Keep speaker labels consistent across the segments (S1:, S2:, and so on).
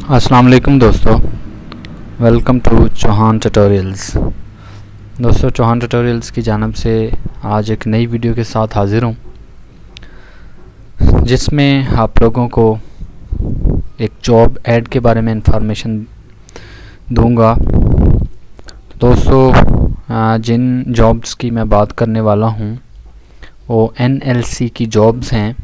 S1: अस्सलाम वालेकुम दोस्तों, वेलकम टू चौहान ट्यूटोरियल्स। दोस्तों, चौहान ट्यूटोरियल्स की जानिब से आज एक नई वीडियो के साथ हाज़िर हूँ, जिसमें आप लोगों को एक जॉब ऐड के बारे में इंफॉर्मेशन दूंगा। दोस्तों, जिन जॉब्स की मैं बात करने वाला हूँ वो NLC की जॉब्स हैं।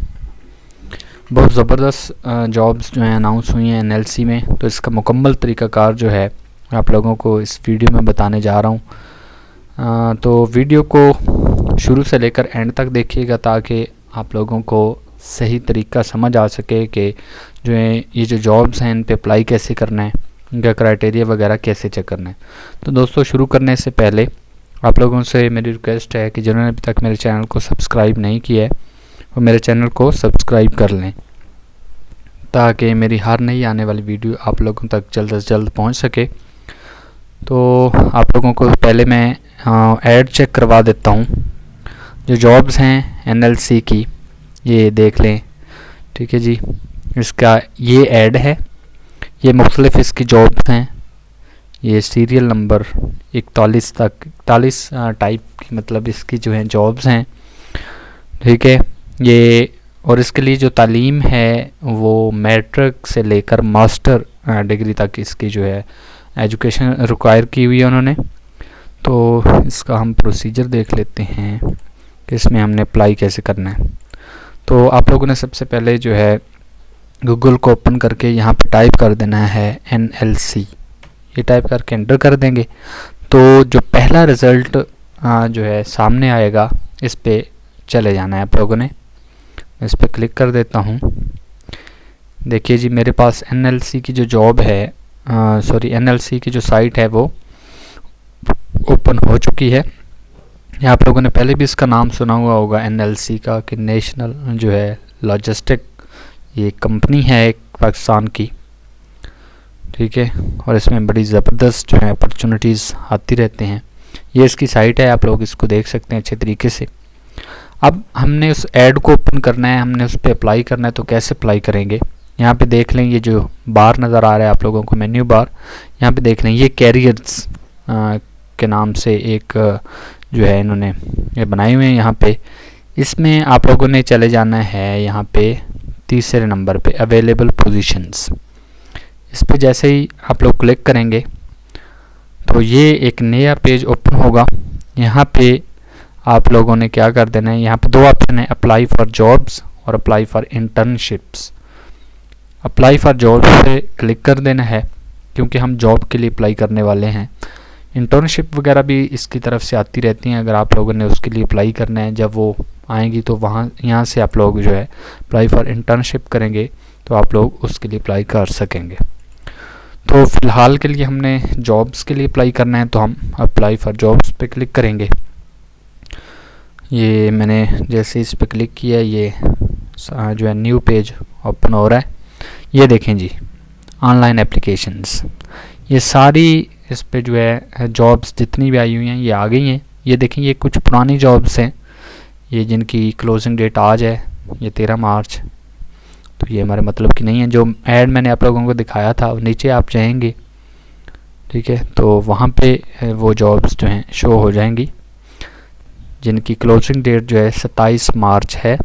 S1: बहुत ज़बरदस्त जॉब्स जो हैं अनाउंस हुई हैं NLC में। तो इसका मुकम्मल तरीक़ाकार जो है आप लोगों को इस वीडियो में बताने जा रहा हूँ। तो वीडियो को शुरू से लेकर एंड तक देखिएगा ताकि आप लोगों को सही तरीका समझ आ सके कि जो है ये जो जॉब्स हैं इन पे अप्लाई कैसे करना है, इनका क्राइटेरिया वगैरह कैसे चेक करना है। तो दोस्तों, शुरू करने से पहले आप लोगों से मेरी रिक्वेस्ट है कि जिन्होंने अभी तक मेरे चैनल को सब्सक्राइब नहीं किया है वो मेरे चैनल को सब्सक्राइब कर लें ताकि मेरी हर नई आने वाली वीडियो आप लोगों तक जल्द से जल्द पहुंच सके। तो आप लोगों को पहले मैं ऐड चेक करवा देता हूं। जो जॉब्स हैं NLC की ये देख लें, ठीक है जी। इसका ये ऐड है, ये मुख्तलिफ इसकी जॉब्स हैं। ये सीरियल नंबर 41 तक 41 टाइप की मतलब इसकी जो हैं जॉब्स हैं, ठीक है। ये और इसके लिए जो तालीम है वो मैट्रिक से लेकर मास्टर डिग्री तक इसकी जो है एजुकेशन रिक्वायर की हुई है उन्होंने। तो इसका हम प्रोसीजर देख लेते हैं कि इसमें हमने अप्लाई कैसे करना है। तो आप लोगों ने सबसे पहले जो है गूगल को ओपन करके यहाँ पे टाइप कर देना है NLC। ये टाइप करके एंटर कर देंगे तो जो पहला रिज़ल्ट जो है सामने आएगा इस पे चले जाना है आप लोगों ने। इस पर क्लिक कर देता हूँ। देखिए जी, मेरे पास NLC की जो जॉब है NLC की जो साइट है वो ओपन हो चुकी है। या आप लोगों ने पहले भी इसका नाम सुना हुआ होगा NLC का, कि नेशनल जो है लॉजिस्टिक ये कंपनी है एक पाकिस्तान की, ठीक है। और इसमें बड़ी ज़बरदस्त जो है अपॉर्चुनिटीज़ आती रहते हैं। ये इसकी साइट है, आप लोग इसको देख सकते हैं अच्छे तरीके से। अब हमने उस ऐड को ओपन करना है, हमने उस पर अप्लाई करना है। तो कैसे अप्लाई करेंगे, यहाँ पे देख लें ये जो बार नज़र आ रहा है आप लोगों को, मेन्यू बार, यहाँ पे देख लें ये कैरियर्स के नाम से एक जो है इन्होंने ये बनाए हुए हैं। यहाँ पे इसमें आप लोगों ने चले जाना है यहाँ पे तीसरे नंबर पे अवेलेबल पोजीशंस। इस पर जैसे ही आप लोग क्लिक करेंगे तो ये एक नया पेज ओपन होगा। यहाँ पे आप लोगों ने क्या कर देना है, यहाँ पे दो ऑप्शन है, अप्लाई फॉर जॉब्स और apply for internships. Apply for jobs पे क्लिक कर देना है क्योंकि हम जॉब के लिए अप्लाई करने वाले हैं। इंटर्नशिप वगैरह भी इसकी तरफ से आती रहती हैं, अगर आप लोगों ने उसके लिए अप्लाई करना है जब वो आएंगी तो यहाँ से आप लोग जो है अप्लाई फॉर इंटर्नशिप करेंगे तो आप लोग उसके लिए अप्लाई कर सकेंगे। तो फ़िलहाल के लिए हमने जॉब्स के लिए अप्लाई करना है तो हम अप्लाई फॉर जॉब्स पे क्लिक करेंगे। ये मैंने जैसे इस पर क्लिक किया ये जो है न्यू पेज ओपन हो रहा है। ये देखें जी, ऑनलाइन एप्लीकेशंस, ये सारी इस पे जो है जॉब्स जितनी भी आई हुई हैं ये आ गई हैं। ये देखें, ये कुछ पुरानी जॉब्स हैं, ये जिनकी क्लोजिंग डेट आज है, ये 13 मार्च। तो ये हमारे मतलब की नहीं है। जो ऐड मैंने आप लोगों को दिखाया था नीचे आप जाएंगे, ठीक है, तो वहाँ पे वो जॉब्स जो हैं शो हो जाएंगी जिनकी क्लोजिंग डेट जो है 27 मार्च है।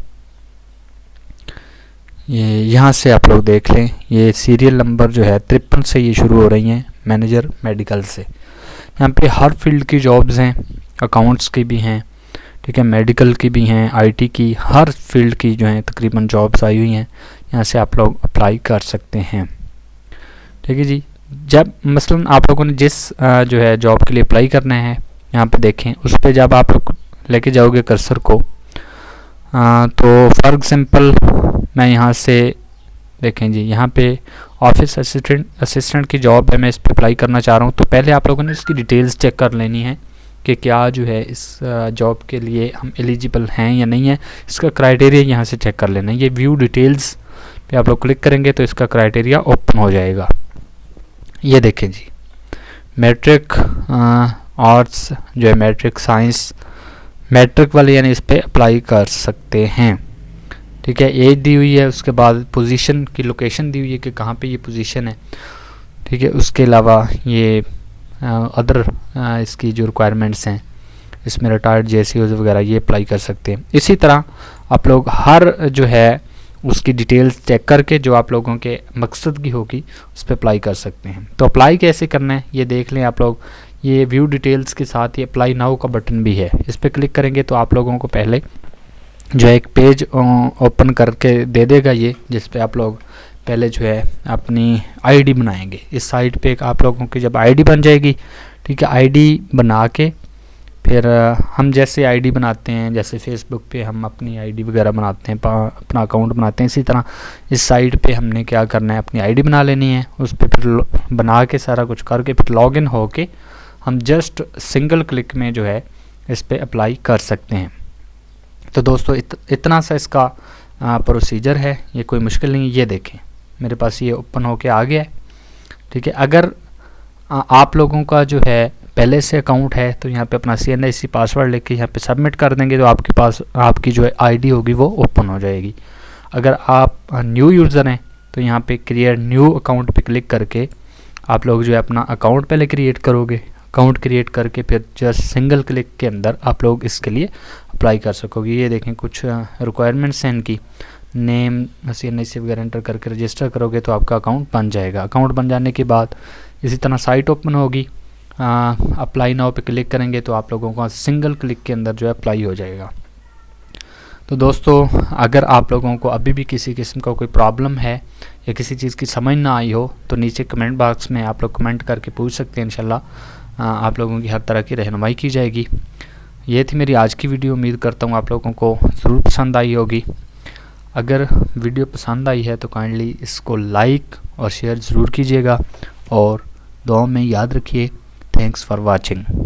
S1: ये यहाँ से आप लोग देख लें, ये सीरियल नंबर जो है 53 से ये शुरू हो रही हैं, मैनेजर मेडिकल से। यहाँ पे हर फील्ड की जॉब्स हैं, अकाउंट्स की भी हैं, ठीक है, मेडिकल की भी हैं, IT की, हर फील्ड की जो हैं तकरीबन जॉब्स आई हुई हैं। यहाँ से आप लोग अप्लाई कर सकते हैं, ठीक है जी। जब मसलन आप लोगों ने जिस जो है जॉब के लिए अप्लाई करना है यहाँ पे देखें, उस पर जब आप लोग लेके जाओगे कर्सर को तो फॉर एग्जांपल मैं यहाँ से देखें जी, यहाँ पे ऑफिस असिस्टेंट की जॉब है, मैं इस पर अप्लाई करना चाह रहा हूँ। तो पहले आप लोगों ने इसकी डिटेल्स चेक कर लेनी है कि क्या जो है इस जॉब के लिए हम एलिजिबल हैं या नहीं है। इसका क्राइटेरिया यहाँ से चेक कर लेना है। ये व्यू डिटेल्स पे आप लोग क्लिक करेंगे तो इसका क्राइटेरिया ओपन हो जाएगा। ये देखें जी, मैट्रिक आर्ट्स जो है मैट्रिक साइंस मैट्रिक वाले यानी इस पर अप्लाई कर सकते हैं। ठीक है, एज दी हुई है, उसके बाद पोजीशन की लोकेशन दी हुई है कि कहाँ पे ये पोजीशन है। ठीक है, उसके अलावा ये अदर इसकी जो रिक्वायरमेंट्स हैं, इसमें रिटायर्ड JCOs वगैरह ये अप्लाई कर सकते हैं। इसी तरह आप लोग हर जो है उसकी डिटेल्स चेक करके जो आप लोगों के मकसद की होगी उस पर अप्लाई कर सकते हैं। तो अप्लाई कैसे करना है ये देख लें आप लोग। ये व्यू डिटेल्स के साथ ये अप्लाई नाउ का बटन भी है, इस पर क्लिक करेंगे तो आप लोगों को पहले जो है एक पेज ओपन करके दे देगा ये, जिस पे आप लोग पहले जो है अपनी आईडी बनाएंगे। इस साइट पे आप लोगों की जब आईडी बन जाएगी, ठीक है, आईडी बना के फिर हम जैसे आईडी बनाते हैं, जैसे फेसबुक पे हम अपनी आईडी वगैरह बनाते हैं, अपना अकाउंट बनाते हैं, इसी तरह इस साइट पे हमने क्या करना है, अपनी आईडी बना लेनी है। उस पर फिर बना के सारा कुछ करके फिर लॉगिन होके हम जस्ट सिंगल क्लिक में जो है इस पर अप्लाई कर सकते हैं। तो दोस्तों इतना सा इसका प्रोसीजर है, ये कोई मुश्किल नहीं है। ये देखें मेरे पास ये ओपन होके आ गया है। ठीक है, अगर आप लोगों का जो है पहले से अकाउंट है तो यहाँ पे अपना CNIC पासवर्ड लेके यहाँ पे सबमिट कर देंगे तो आपके पास आपकी जो है आईडी होगी वो ओपन हो जाएगी। अगर आप न्यू यूज़र हैं तो यहाँ पे क्रिएट न्यू अकाउंट पे क्लिक करके आप लोग जो है अपना अकाउंट पहले क्रिएट करोगे। अकाउंट क्रिएट करके फिर जस्ट सिंगल क्लिक के अंदर आप लोग इसके लिए अप्लाई कर सकोगे। ये देखें कुछ रिक्वायरमेंट्स हैं इनकी, नेम CNIC वगैरह एंटर करके रजिस्टर करोगे तो आपका अकाउंट बन जाएगा। अकाउंट बन जाने के बाद इसी तरह साइट ओपन होगी, अप्लाई नाउ पे क्लिक करेंगे तो आप लोगों का सिंगल क्लिक के अंदर जो है अप्लाई हो जाएगा। तो दोस्तों अगर आप लोगों को अभी भी किसी किस्म का कोई प्रॉब्लम है या किसी चीज़ की समझ ना आई हो तो नीचे कमेंट बॉक्स में आप लोग कमेंट करके पूछ सकते हैं। इंशाल्लाह आप लोगों की हर तरह की रहनुमाई की जाएगी। ये थी मेरी आज की वीडियो, उम्मीद करता हूँ आप लोगों को ज़रूर पसंद आई होगी। अगर वीडियो पसंद आई है तो काइंडली इसको लाइक और शेयर ज़रूर कीजिएगा और दुआ में याद रखिए। Thanks for watching.